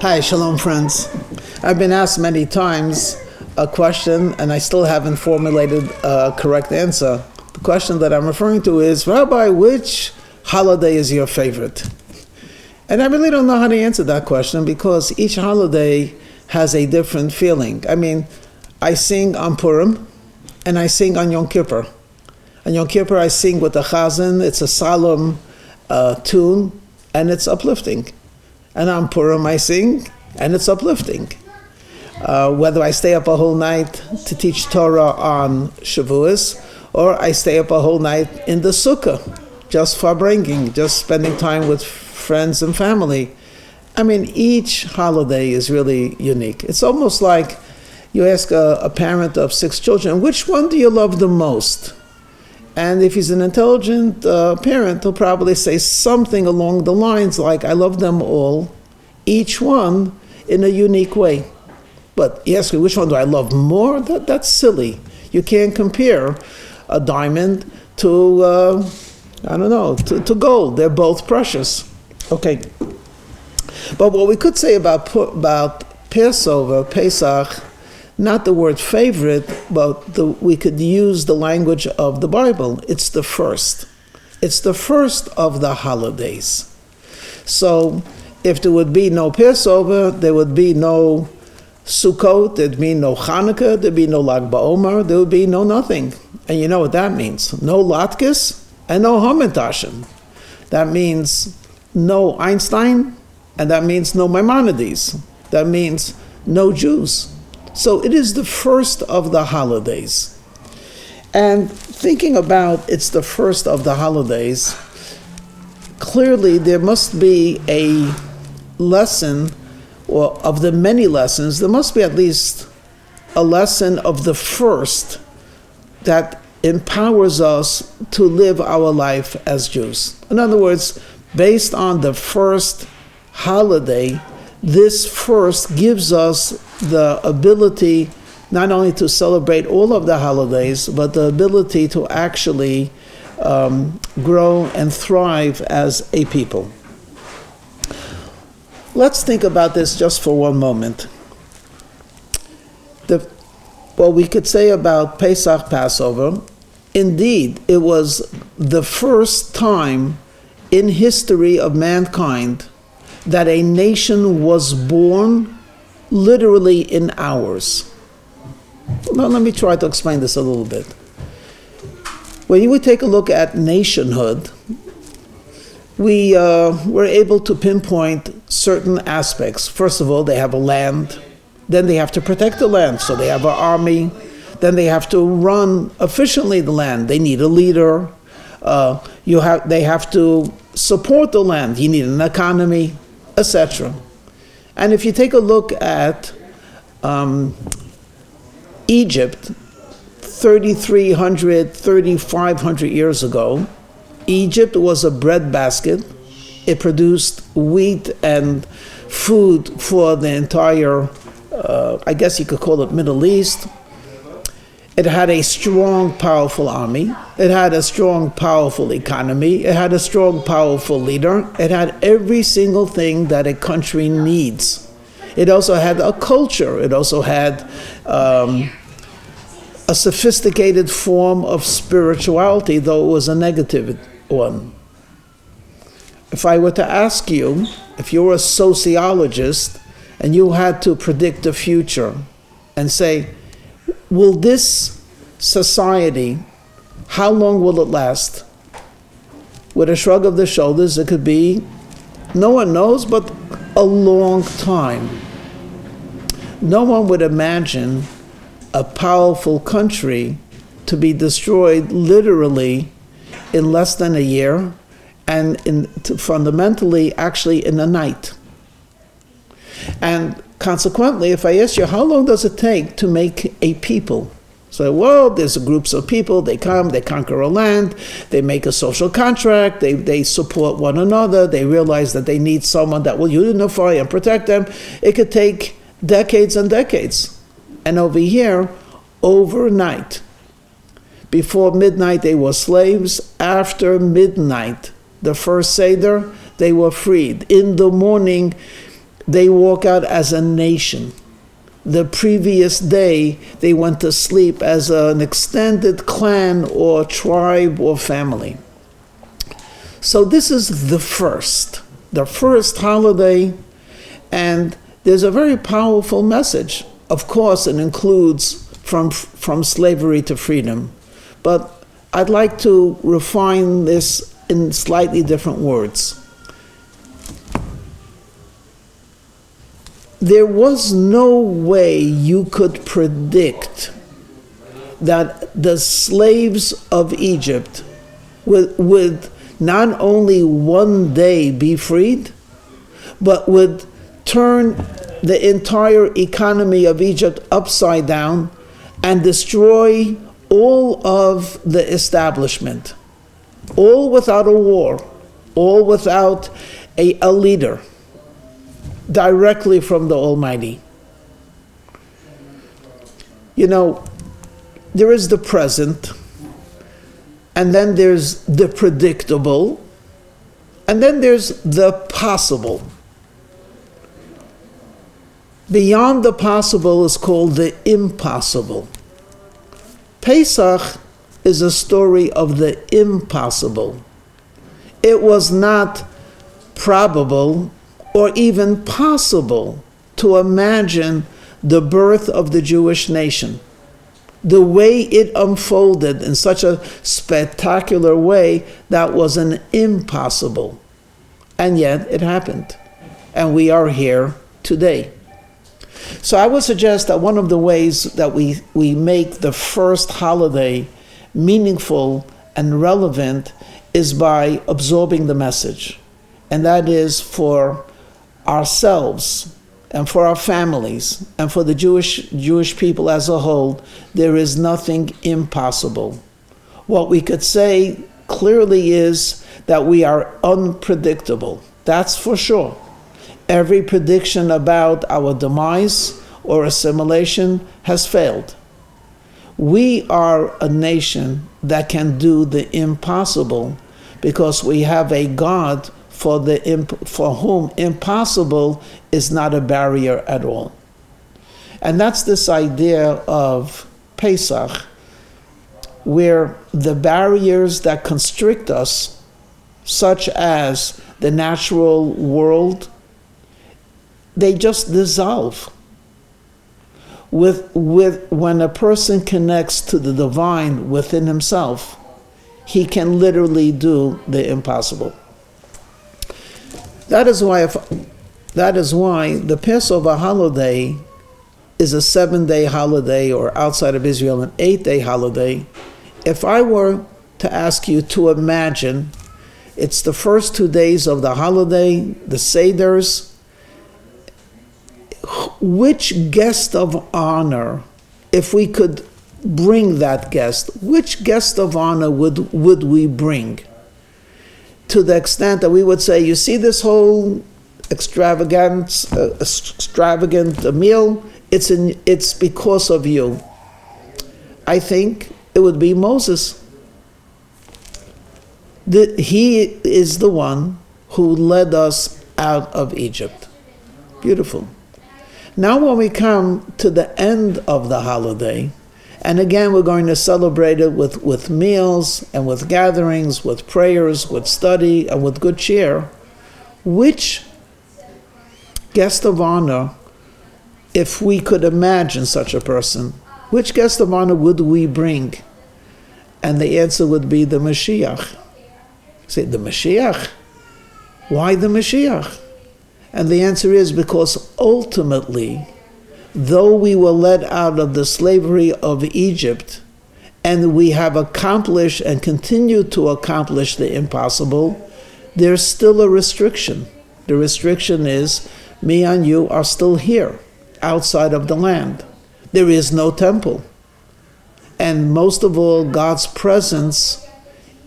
Hi, shalom friends. I've been asked many times a question and I still haven't formulated a correct answer. The question that I'm referring to is, Rabbi, which holiday is your favorite? And I really don't know how to answer that question because each holiday has a different feeling. I mean, I sing on Purim and I sing on Yom Kippur. On Yom Kippur I sing with the chazan, it's a solemn tune and it's uplifting. And on Purim I sing, and it's uplifting. Whether I stay up a whole night to teach Torah on Shavuos, or I stay up a whole night in the sukkah, just bringing, just spending time with friends and family. I mean, each holiday is really unique. It's almost like you ask a parent of 6 children, which one do you love the most? And if he's an intelligent parent, he'll probably say something along the lines like, I love them all, each one in a unique way. But you ask me, which one do I love more? That's silly. You can't compare a diamond to, to gold. They're both precious. Okay. But what we could say about Passover, Pesach, not the word favorite, but we could use the language of the Bible. It's the first. It's the first of the holidays. So if there would be no Passover, there would be no Sukkot, there'd be no Hanukkah, there'd be no Lag BaOmer, there would be no nothing. And you know what that means. No Latkes and no Hamantashen. That means no Einstein, and that means no Maimonides. That means no Jews. So it is the first of the holidays. And thinking about it's the first of the holidays, clearly there must be a lesson, or of the many lessons, there must be at least a lesson of the first that empowers us to live our life as Jews. In other words, based on the first holiday, this first gives us the ability not only to celebrate all of the holidays, but the ability to actually grow and thrive as a people. Let's think about this just for one moment. What we could say about Pesach, Passover, indeed, it was the first time in history of mankind that a nation was born literally in hours. Now, let me try to explain this a little bit. When you would take a look at nationhood, we were able to pinpoint certain aspects. First of all, they have a land. Then they have to protect the land, so they have an army. Then they have to run efficiently the land. They need a leader. They have to support the land. You need an economy, etc. And if you take a look at Egypt, 3,300, 3,500 years ago, Egypt was a breadbasket. It produced wheat and food for the entire, I guess you could call it Middle East. It had a strong, powerful army. It had a strong, powerful economy. It had a strong, powerful leader. It had every single thing that a country needs. It also had a culture. It also had a sophisticated form of spirituality, though it was a negative one. If I were to ask you, if you were a sociologist and you had to predict the future and say, will this society, how long will it last? With a shrug of the shoulders, it could be, no one knows, but a long time. No one would imagine a powerful country to be destroyed literally in less than a year, and fundamentally, actually in a night. And consequently, if I ask you, how long does it take to make a people? So, well, there's groups of people, they come, they conquer a land, they make a social contract, they support one another, they realize that they need someone that will unify and protect them. It could take decades and decades. And over here, overnight, before midnight they were slaves, after midnight, the first Seder, they were freed. In the morning, they walk out as a nation. The previous day, they went to sleep as an extended clan or tribe or family. So this is the first holiday, and there's a very powerful message. Of course, it includes from slavery to freedom, but I'd like to refine this in slightly different words. There was no way you could predict that the slaves of Egypt would not only one day be freed, but would turn the entire economy of Egypt upside down and destroy all of the establishment, all without a war, all without a leader, directly from the Almighty. You know, there is the present, and then there's the predictable, and then there's the possible. Beyond the possible is called the impossible. Pesach is a story of the impossible. It was not probable or even possible to imagine the birth of the Jewish nation. The way it unfolded in such a spectacular way, that was an impossible. And yet it happened. And we are here today. So I would suggest that one of the ways that we make the first holiday meaningful and relevant is by absorbing the message. And that is for ourselves and for our families and for the Jewish people as a whole, there is nothing impossible. What we could say clearly is that we are unpredictable. That's for sure. Every prediction about our demise or assimilation has failed. We are a nation that can do the impossible because we have a God for whom impossible is not a barrier at all. And that's this idea of Pesach, where the barriers that constrict us, such as the natural world, they just dissolve. When a person connects to the divine within himself, he can literally do the impossible. That is why the Passover holiday is a 7-day holiday, or outside of Israel, an 8-day holiday. If I were to ask you to imagine, it's the first 2 days of the holiday, the Seders, which guest of honor, if we could bring that guest, which guest of honor would we bring? To the extent that we would say, you see this whole extravagant meal, it's because of you. I think it would be Moses. He is the one who led us out of Egypt. Beautiful. Now when we come to the end of the holiday, and again we're going to celebrate it with meals and with gatherings, with prayers, with study, and with good cheer, which guest of honor, if we could imagine such a person, which guest of honor would we bring? And the answer would be the Mashiach. Say, the Mashiach? Why the Mashiach? And the answer is because ultimately, though we were led out of the slavery of Egypt, and we have accomplished and continue to accomplish the impossible, there's still a restriction. The restriction is, me and you are still here, outside of the land. There is no temple. And most of all, God's presence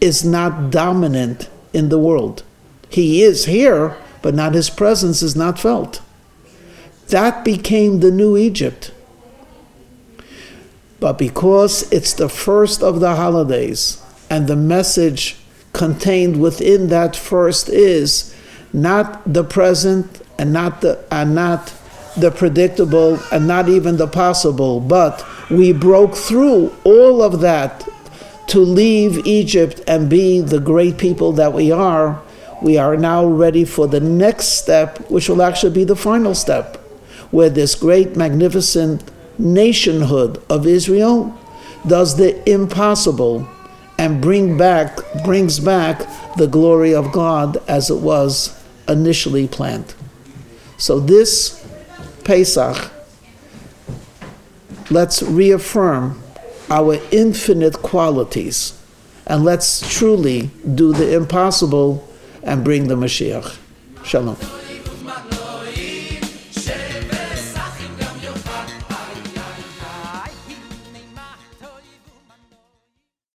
is not dominant in the world. He is here, but not his presence is not felt. That became the new Egypt. But because it's the first of the holidays, and the message contained within that first is not the present and not the predictable, and not even the possible, but we broke through all of that to leave Egypt and be the great people that we are now ready for the next step, which will actually be the final step, where this great, magnificent nationhood of Israel does the impossible and brings back the glory of God as it was initially planned. So this Pesach, let's reaffirm our infinite qualities, and let's truly do the impossible and bring the Mashiach. Shalom.